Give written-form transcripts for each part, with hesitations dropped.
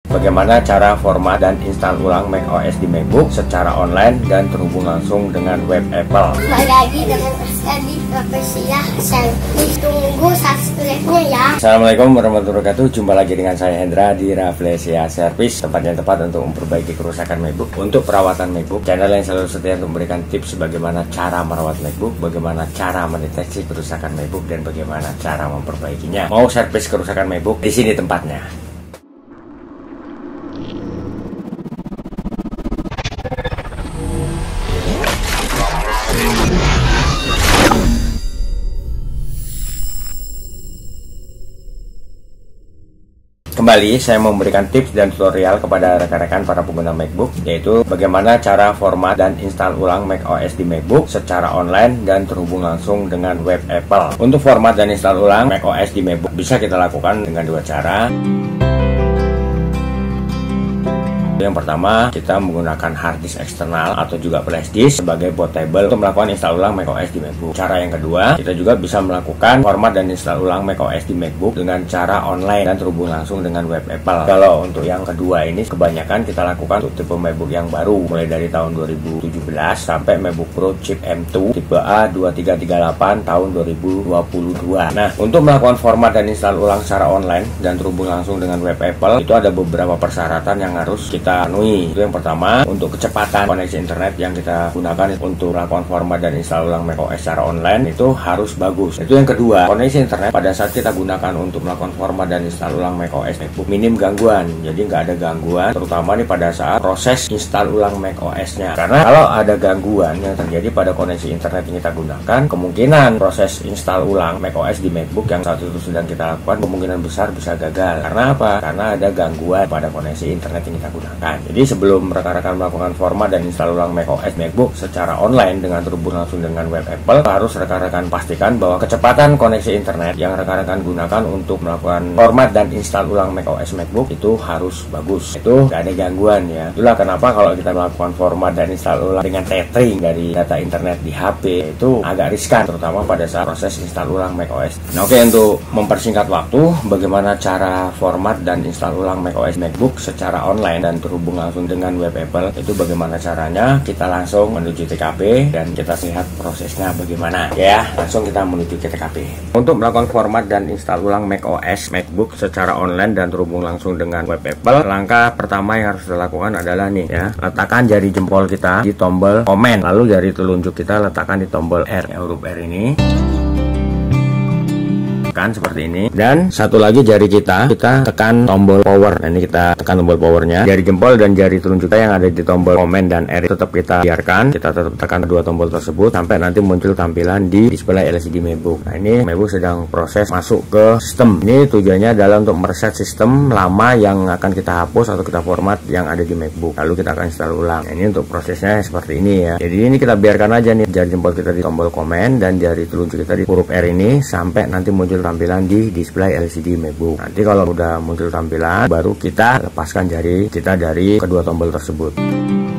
Bagaimana cara format dan install ulang macOS di MacBook secara online dan terhubung langsung dengan web Apple. Kembali lagi dengan saya di Rafflesia Service. Tunggu subscribe-nya ya. Assalamualaikum warahmatullahi wabarakatuh. Jumpa lagi dengan saya Hendra di Rafflesia Service, tempat yang tepat untuk memperbaiki kerusakan MacBook. Untuk perawatan MacBook, channel yang selalu setia untuk memberikan tips bagaimana cara merawat MacBook, bagaimana cara mendeteksi kerusakan MacBook, dan bagaimana cara memperbaikinya. Mau servis kerusakan MacBook, di sini tempatnya. Kembali, saya memberikan tips dan tutorial kepada rekan-rekan para pengguna MacBook, yaitu bagaimana cara format dan install ulang macOS di MacBook secara online dan terhubung langsung dengan web Apple. Untuk format dan install ulang macOS di MacBook bisa kita lakukan dengan dua cara. Yang pertama, kita menggunakan hard disk eksternal atau juga flash disk sebagai portable untuk melakukan install ulang macOS di MacBook. Cara yang kedua, kita juga bisa melakukan format dan install ulang macOS di MacBook dengan cara online dan terhubung langsung dengan web Apple. Kalau untuk yang kedua ini kebanyakan kita lakukan untuk tipe MacBook yang baru, mulai dari tahun 2017 sampai MacBook Pro chip M2 tipe A2338 tahun 2022. Nah, untuk melakukan format dan install ulang secara online dan terhubung langsung dengan web Apple, itu ada beberapa persyaratan yang harus kita penuhi. Itu yang pertama, untuk kecepatan koneksi internet yang kita gunakan untuk melakukan format dan install ulang macOS secara online itu harus bagus. Itu yang kedua, koneksi internet pada saat kita gunakan untuk melakukan format dan install ulang macOS MacBook minim gangguan. Jadi nggak ada gangguan, terutama nih pada saat proses install ulang macOS-nya. Karena kalau ada gangguan yang terjadi pada koneksi internet yang kita gunakan, kemungkinan proses install ulang macOS di MacBook yang saat itu sedang kita lakukan kemungkinan besar bisa gagal. Karena apa? Karena ada gangguan pada koneksi internet yang kita gunakan. Jadi sebelum rekan-rekan melakukan format dan install ulang macOS MacBook secara online dengan terhubung langsung dengan web Apple, harus rekan-rekan pastikan bahwa kecepatan koneksi internet yang rekan-rekan gunakan untuk melakukan format dan install ulang macOS MacBook itu harus bagus. Itu gak ada gangguan ya. Itulah kenapa kalau kita melakukan format dan install ulang dengan tethering dari data internet di HP itu agak riskan, terutama pada saat proses install ulang macOS. Nah, oke, untuk mempersingkat waktu, bagaimana cara format dan install ulang macOS MacBook secara online dan terhubung langsung dengan web Apple, itu bagaimana caranya? Kita langsung menuju TKP dan kita lihat prosesnya bagaimana ya. Langsung kita menuju ke TKP. Untuk melakukan format dan install ulang macOS MacBook secara online dan terhubung langsung dengan web Apple, langkah pertama yang harus dilakukan adalah nih ya, letakkan jari jempol kita di tombol komen, lalu jari telunjuk kita letakkan di tombol R, huruf R ini seperti ini, dan satu lagi jari kita tekan tombol power. Nah, ini kita tekan tombol powernya, jari jempol dan jari telunjuk kita yang ada di tombol komen dan R tetap kita biarkan, kita tetap tekan kedua tombol tersebut sampai nanti muncul tampilan di display LCD MacBook. Nah, ini MacBook sedang proses masuk ke sistem. Ini tujuannya adalah untuk mereset sistem lama yang akan kita hapus atau kita format yang ada di MacBook, lalu kita akan install ulang. Nah, ini untuk prosesnya seperti ini ya. Jadi ini kita biarkan aja nih, jari jempol kita di tombol komen dan jari telunjuk kita di huruf R ini sampai nanti muncul tampilan di display LCD MacBook. Nanti kalau udah muncul tampilan, baru kita lepaskan jari kita dari kedua tombol tersebut.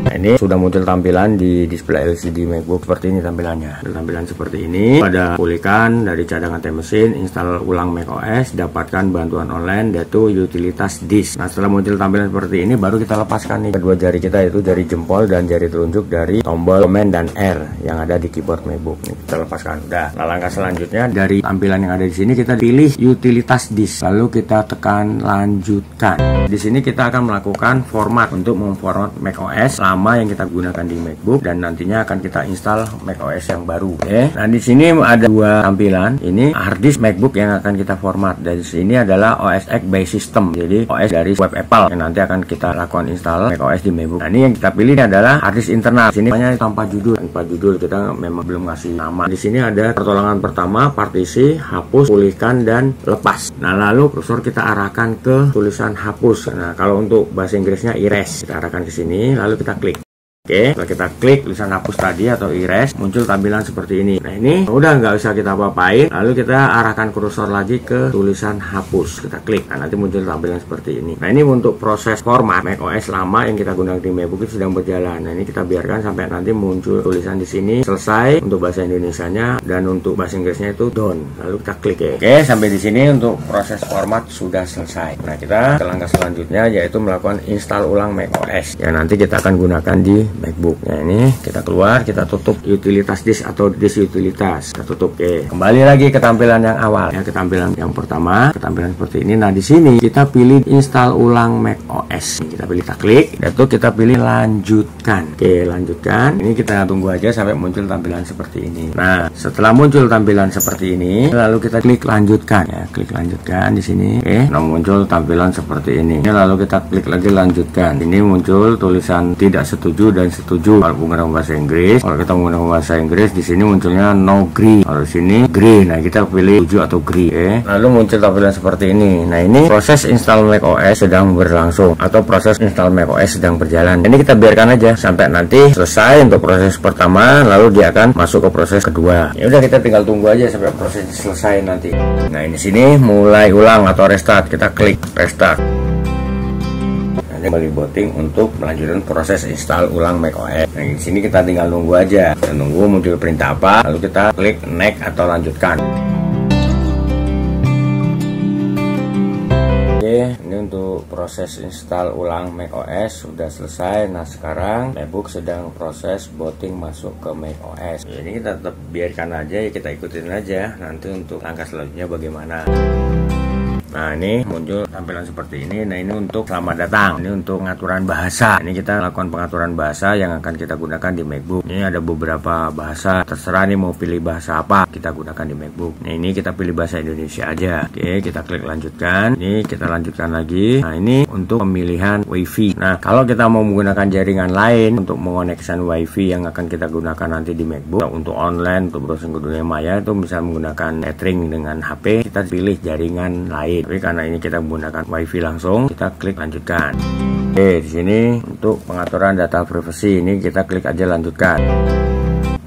Nah, ini sudah muncul tampilan di display LCD MacBook seperti ini tampilannya. Tampilan seperti ini, pada pulihkan dari cadangan time machine, install ulang macOS, dapatkan bantuan online, yaitu utilitas disk. Nah, setelah muncul tampilan seperti ini, baru kita lepaskan nih kedua jari kita, yaitu jari jempol dan jari telunjuk dari tombol komen dan R yang ada di keyboard MacBook. Nih, kita lepaskan. Udah. Nah, langkah selanjutnya dari tampilan yang ada di sini kita pilih utilitas disk, lalu kita tekan lanjutkan. Di sini kita akan melakukan format untuk memformat macOS lama yang kita gunakan di MacBook dan nantinya akan kita install macOS yang baru. Oke. Nah, di sini ada dua tampilan. Ini hard disk MacBook yang akan kita format. Dari sini adalah OS X by System. Jadi OS dari web Apple yang nanti akan kita lakukan install macOS di MacBook. Nah, ini yang kita pilih adalah hard disk internal. Di sini namanya tanpa judul. Tanpa judul, kita memang belum ngasih nama. Di sini ada pertolongan pertama, partisi, hapus, pulihkan dan lepas. Nah, lalu kursor kita arahkan ke tulisan hapus. Nah, kalau untuk bahasa Inggrisnya erase, kita arahkan ke sini lalu kita klik. Oke, setelah kita klik tulisan hapus tadi atau erase, muncul tampilan seperti ini. Nah, ini udah nggak usah kita apa-apain. Lalu kita arahkan kursor lagi ke tulisan hapus. Kita klik, nah nanti muncul tampilan seperti ini. Nah, ini untuk proses format macOS lama yang kita gunakan di MacBook itu sedang berjalan. Nah, ini kita biarkan sampai nanti muncul tulisan di sini selesai untuk bahasa Indonesianya, dan untuk bahasa Inggrisnya itu done. Lalu kita klik ya. Oke, sampai di sini untuk proses format sudah selesai. Nah, kita ke langkah selanjutnya yaitu melakukan install ulang macOS yang nanti kita akan gunakan di MacBook. Nah, ini kita keluar, kita tutup utilitas disk atau disk utilitas, kita tutup. Oke, kembali lagi ke tampilan yang awal ya, ke tampilan yang pertama, ketampilan seperti ini. Nah, di sini kita pilih install ulang macOS. Kita pilih, kita klik, itu kita pilih lanjutkan. Oke, lanjutkan. Ini kita tunggu aja sampai muncul tampilan seperti ini. Nah, setelah muncul tampilan seperti ini, lalu kita klik lanjutkan ya, klik lanjutkan di sini. Oke, nah muncul tampilan seperti ini. Lalu kita klik lagi lanjutkan. Ini muncul tulisan tidak setuju dan setuju kalau menggunakan bahasa Inggris. Kalau kita menggunakan bahasa Inggris, di sini munculnya no agree. Kalau di sini agree. Nah, kita pilih setuju atau agree. Lalu muncul tampilan seperti ini. Nah, ini proses install macOS sedang berlangsung atau proses install macOS sedang berjalan. Ini kita biarkan aja sampai nanti selesai untuk proses pertama, lalu dia akan masuk ke proses kedua. Ya udah, kita tinggal tunggu aja sampai proses selesai nanti. Nah, ini sini mulai ulang atau restart. Kita klik restart. Kembali booting untuk melanjutkan proses install ulang macOS. Nah, di sini kita tinggal nunggu aja. Kita nunggu muncul perintah apa, lalu kita klik next atau lanjutkan. Oke, ini untuk proses install ulang macOS sudah selesai. Nah, sekarang MacBook sedang proses booting masuk ke macOS. Ini kita tetap biarkan aja ya, kita ikutin aja nanti untuk langkah selanjutnya bagaimana. Nah, ini muncul tampilan seperti ini. Nah, ini untuk selamat datang. Ini untuk pengaturan bahasa. Ini kita lakukan pengaturan bahasa yang akan kita gunakan di MacBook. Ini ada beberapa bahasa. Terserah nih mau pilih bahasa apa kita gunakan di MacBook. Nah, ini kita pilih bahasa Indonesia aja. Oke, kita klik lanjutkan. Ini kita lanjutkan lagi. Nah, ini untuk pemilihan WiFi. Nah, kalau kita mau menggunakan jaringan lain untuk mengoneksikan WiFi yang akan kita gunakan nanti di MacBook, untuk online, untuk browsing ke dunia maya, itu bisa menggunakan tethering dengan HP. Kita pilih jaringan lain. Tapi karena ini kita menggunakan WiFi langsung, kita klik lanjutkan. Oke, di sini untuk pengaturan data privasi ini kita klik aja lanjutkan.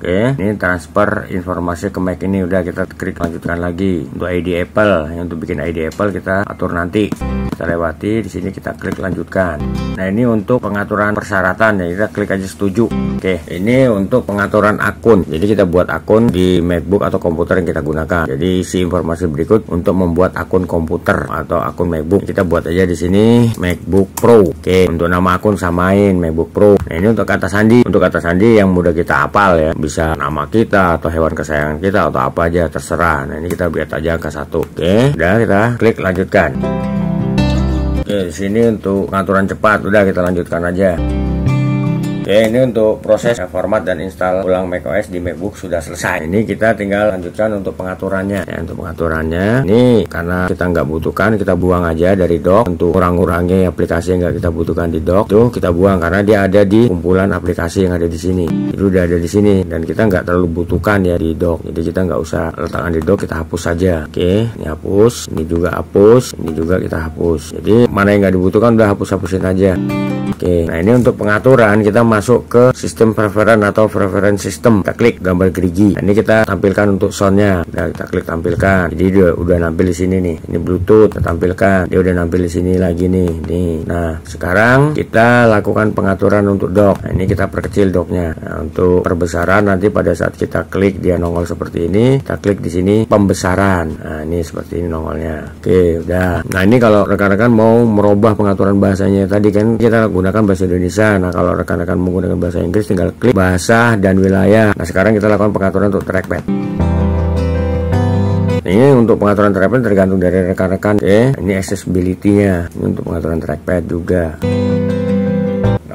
Oke, ini transfer informasi ke Mac ini udah, kita klik lanjutkan lagi. Untuk ID Apple, yang untuk bikin ID Apple kita atur nanti. Kita lewati, di sini kita klik lanjutkan. Nah, ini untuk pengaturan persyaratan ya, kita klik aja setuju. Oke, ini untuk pengaturan akun. Jadi kita buat akun di MacBook atau komputer yang kita gunakan. Jadi isi informasi berikut untuk membuat akun komputer atau akun MacBook. Kita buat aja di sini MacBook Pro. Oke, untuk nama akun samain MacBook Pro. Nah, ini untuk kata sandi. Untuk kata sandi yang mudah kita hafal ya. Bisa nama kita atau hewan kesayangan kita atau apa aja terserah. Nah, ini kita buat aja angka 1. Oke, udah kita klik lanjutkan. Oke, di sini untuk pengaturan cepat udah kita lanjutkan aja. Oke, ini untuk proses format dan install ulang macOS di MacBook sudah selesai. Ini kita tinggal lanjutkan untuk pengaturannya. Ya, untuk pengaturannya, ini karena kita nggak butuhkan, kita buang aja dari dock. Untuk kurang-kurangnya aplikasi yang nggak kita butuhkan di dock, tuh kita buang karena dia ada di kumpulan aplikasi yang ada di sini. Itu udah ada di sini dan kita nggak terlalu butuhkan ya di dock. Jadi kita nggak usah letakkan di dock, kita hapus saja. Oke, ini hapus, ini juga hapus, ini juga kita hapus. Jadi mana yang nggak dibutuhkan udah hapus-hapusin aja. Oke, nah ini untuk pengaturan kita masuk ke sistem preference atau preference system. Kita klik gambar gerigi. Nah, ini kita tampilkan untuk soundnya. Nah, kita klik tampilkan. Jadi dia udah nampil di sini nih. Ini Bluetooth, kita tampilkan. Dia udah nampil di sini lagi nih. Nih. Nah, sekarang kita lakukan pengaturan untuk dock. Nah, ini kita perkecil docknya. Nah, untuk perbesaran nanti pada saat kita klik dia nongol seperti ini. Kita klik di sini pembesaran. Nah, ini seperti ini nongolnya. Oke, udah. Nah, ini kalau rekan-rekan mau merubah pengaturan bahasanya tadi kan kita gunakan bahasa Indonesia. Nah, kalau rekan-rekan menggunakan bahasa Inggris tinggal klik bahasa dan wilayah. Nah, sekarang kita lakukan pengaturan untuk trackpad. Ini untuk pengaturan trackpad tergantung dari rekan-rekan. Oke, ini accessibility-nya. Ini untuk pengaturan trackpad juga.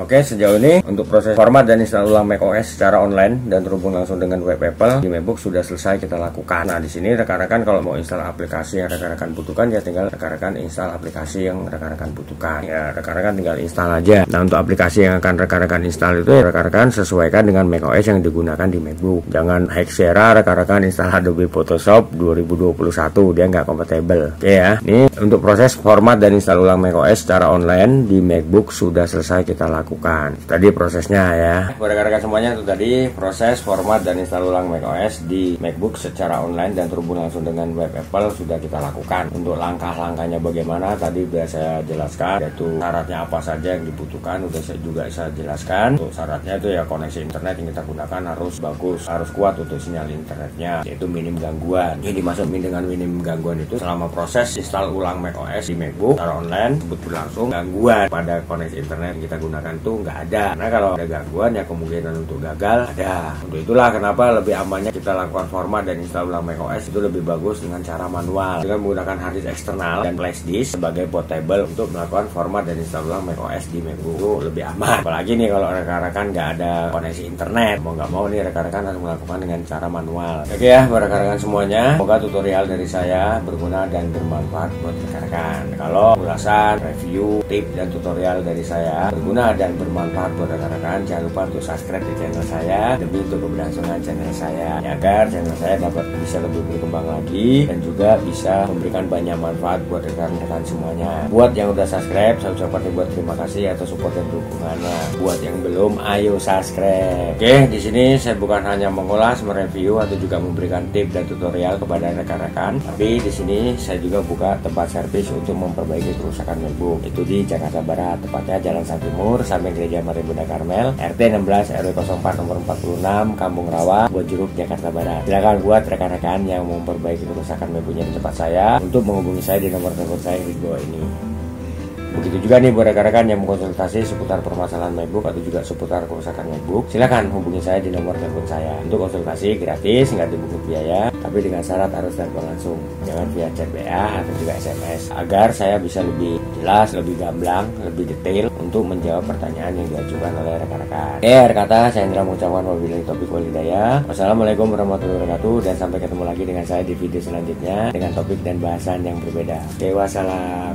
Oke, sejauh ini untuk proses format dan install ulang macOS secara online dan terhubung langsung dengan web Apple di MacBook sudah selesai kita lakukan. Nah, di sini rekan-rekan kalau mau install aplikasi yang rekan-rekan butuhkan ya tinggal rekan-rekan install aplikasi yang rekan-rekan butuhkan. Ya, rekan-rekan tinggal install aja. Nah, untuk aplikasi yang akan rekan-rekan install itu rekan-rekan sesuaikan dengan macOS yang digunakan di MacBook. Jangan Hexera rekan-rekan install Adobe Photoshop 2021, dia nggak kompatibel. Oke ya. Ini untuk proses format dan install ulang macOS secara online di MacBook sudah selesai kita lakukan. lakukan. Tadi prosesnya ya. Buat rekan-rekan semuanya, itu tadi proses format dan install ulang macOS di MacBook secara online dan terhubung langsung dengan web Apple sudah kita lakukan. Untuk langkah-langkahnya bagaimana tadi sudah saya jelaskan, yaitu syaratnya apa saja yang dibutuhkan udah saya jelaskan. Untuk syaratnya itu ya koneksi internet yang kita gunakan harus bagus, harus kuat untuk sinyal internetnya, yaitu minim gangguan. Ini dimaksud dengan minim gangguan itu selama proses install ulang macOS di MacBook secara online berlangsung, gangguan pada koneksi internet yang kita gunakan tuh nggak ada. Karena kalau ada gangguan ya kemungkinan untuk gagal ada. Untuk itulah kenapa lebih amannya kita lakukan format dan install ulang macOS itu lebih bagus dengan cara manual, dengan menggunakan hard disk eksternal dan flash disk sebagai portable untuk melakukan format dan install ulang macOS di MacBook itu lebih aman. Apalagi nih kalau rekan-rekan nggak ada koneksi internet, mau nggak mau nih rekan-rekan harus melakukan dengan cara manual. Oke ya, buat rekan-rekan semuanya, semoga tutorial dari saya berguna dan bermanfaat buat rekan-rekan. Kalau ulasan, review, tips dan tutorial dari saya berguna dan bermanfaat buat rekan-rekan, jangan lupa untuk subscribe di channel saya demi untuk keberlangsungan channel saya, ya, agar channel saya dapat bisa lebih berkembang lagi dan juga bisa memberikan banyak manfaat buat rekan-rekan semuanya. Buat yang udah subscribe, saya ucapkan buat terima kasih atas support dan dukungannya. Buat yang belum, ayo subscribe. Oke, di sini saya bukan hanya mengulas, mereview atau juga memberikan tips dan tutorial kepada rekan-rekan, tapi di sini saya juga buka tempat servis untuk memperbaiki kerusakan MacBook. Itu di Jakarta Barat, tepatnya Jalan Sang Timur, samping Gereja Maria Bunda Karmel, RT 16 RW 04 nomor 46, Kampung Rawa, Bojuruk, Jakarta Barat. Silakan buat rekan-rekan yang mau memperbaiki kerusakan MacBooknya di tempat saya untuk menghubungi saya di nomor telepon saya di bawah ini. Begitu juga nih buat rekan-rekan yang mau konsultasi seputar permasalahan MacBook atau juga seputar kerusakan MacBook, silakan hubungi saya di nomor telepon saya. Untuk konsultasi gratis, nggak dipungut biaya, tapi dengan syarat harus telepon langsung, jangan via chat WA atau juga SMS, agar saya bisa lebih jelas, lebih gamblang, lebih detail untuk menjawab pertanyaan yang diajukan oleh rekan-rekan. Kata saya Indra mengucapkan wabillahi taufiq wal hidayah. Wassalamualaikum warahmatullahi wabarakatuh, dan sampai ketemu lagi dengan saya di video selanjutnya dengan topik dan bahasan yang berbeda. Oke, wassalam.